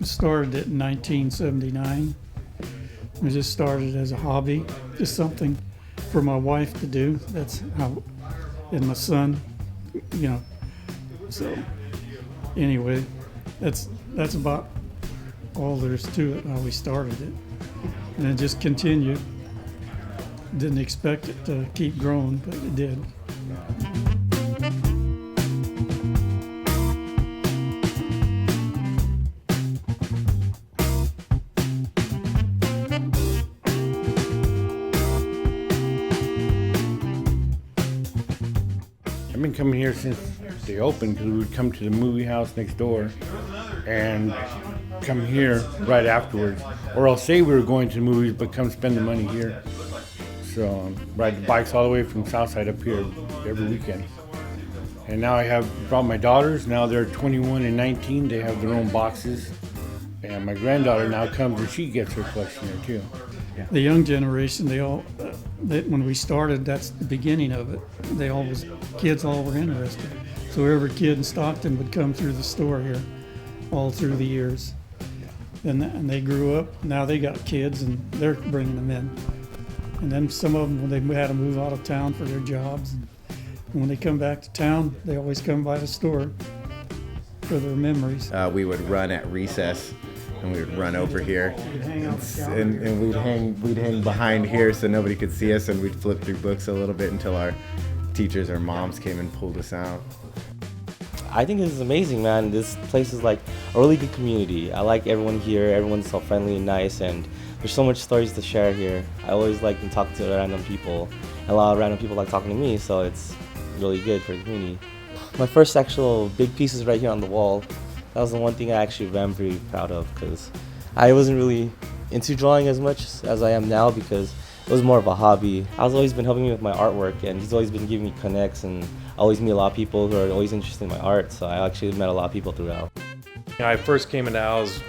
Started it in 1979. We just started as a hobby, just something for my wife to do. That's how, and my son, you know. So anyway, that's about all there is to it. How we started it, and it just continued. Didn't expect it to keep growing, but it did. I've been coming here since they opened because we would come to the movie house next door and come here right afterwards. Or I'll say we were going to the movies, but come spend the money here. So ride the bikes all the way from Southside up here every weekend. And now I have brought my daughters. Now they're 21 and 19. They have their own boxes. And my granddaughter now comes and she gets her collection here too. The young generation, when we started, that's the beginning of it. Kids all were interested. So every kid in Stockton would come through the store here all through the years. And they grew up, now they got kids and they're bringing them in. And then some of them, when they had to move out of town for their jobs, and when they come back to town, they always come by the store for their memories. We would run at recess and we would run over here and we'd hang behind here so nobody could see us, and we'd flip through books a little bit until our teachers or moms came and pulled us out. I think this is amazing, man. This place is like a really good community. I like everyone here. Everyone's so friendly and nice, and there's so much stories to share here. I always like to talk to random people, and a lot of random people like talking to me, so it's really good for the community. My first actual big piece is right here on the wall. That was the one thing I actually am very proud of, because I wasn't really into drawing as much as I am now because it was more of a hobby. Al's always been helping me with my artwork, and he's always been giving me connects, and I always meet a lot of people who are always interested in my art, so I actually met a lot of people throughout. I first came into Al's,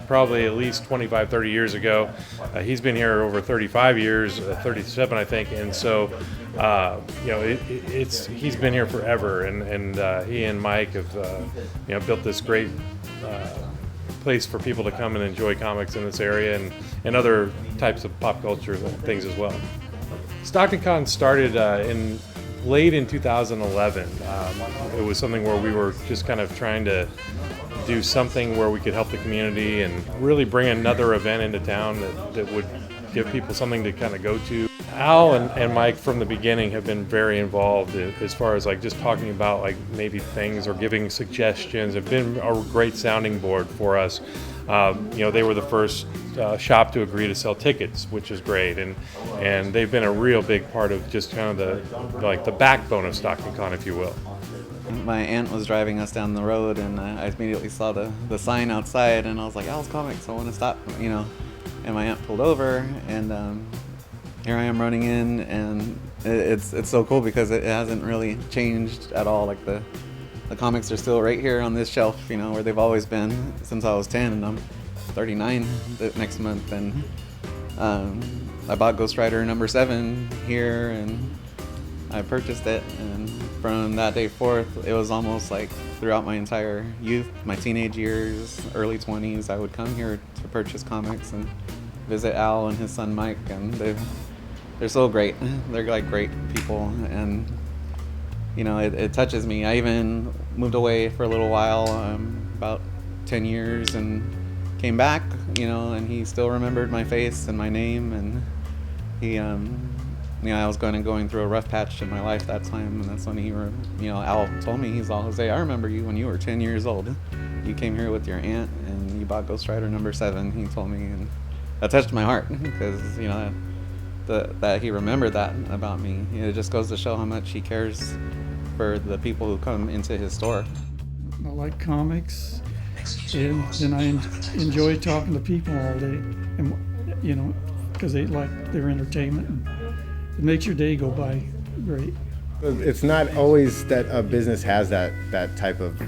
probably at least 25, 30 years ago. He's been here over 35 years, 37 I think, and so he's been here forever, and he and Mike have built this great place for people to come and enjoy comics in this area and other types of pop culture things as well. Stockton Con started late in 2011. It was something where we were just kind of trying to do something where we could help the community and really bring another event into town that would give people something to kind of go to. Al and Mike from the beginning have been very involved as far as like just talking about like maybe things or giving suggestions. Have been a great sounding board for us. They were the first shop to agree to sell tickets, which is great, and they've been a real big part of just kind of the backbone of Stockton Con, if you will. My aunt was driving us down the road, and I immediately saw the sign outside, and I was like, Al's Comics, I want to stop, And my aunt pulled over, and here I am running in, and it's so cool because it hasn't really changed at all. Like the comics are still right here on this shelf, where they've always been since I was 10, and I'm 39 next month, and I bought Ghost Rider #7 here, and I purchased it, and from that day forth, it was almost like throughout my entire youth, my teenage years, early 20s, I would come here to purchase comics and visit Al and his son Mike, and they're so great. They're like great people, and it touches me. I even moved away for a little while, about 10 years, and came back, and he still remembered my face and my name, and he I was going through a rough patch in my life that time, and that's when Al told me, he's all, Jose, I remember you when you were 10 years old. You came here with your aunt, and you bought Ghost Rider #7, he told me, and that touched my heart, because, that he remembered that about me. It just goes to show how much he cares for the people who come into his store. I like comics, and I enjoy talking to people all day, and because they like their entertainment. And it makes your day go by great. It's not always that a business has that type of,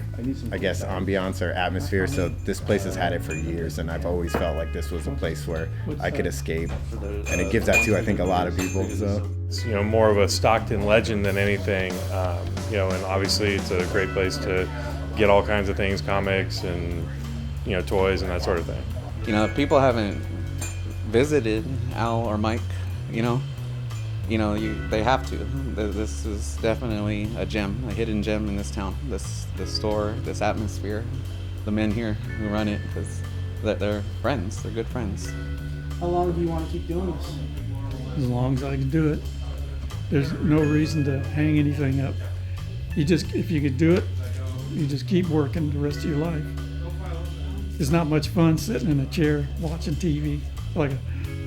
I guess, ambiance or atmosphere. So this place has had it for years, and I've always felt like this was a place where I could escape, and it gives that to, I think, a lot of people. So it's more of a Stockton legend than anything, and obviously it's a great place to get all kinds of things, comics and toys and that sort of thing. If people haven't visited Al or Mike, they have to. This is definitely a gem, a hidden gem in this town. This store, this atmosphere, the men here who run it, because they're friends. They're good friends. How long do you want to keep doing this? As long as I can do it. There's no reason to hang anything up. If you could do it, you just keep working the rest of your life. It's not much fun sitting in a chair watching TV like a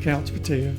couch potato.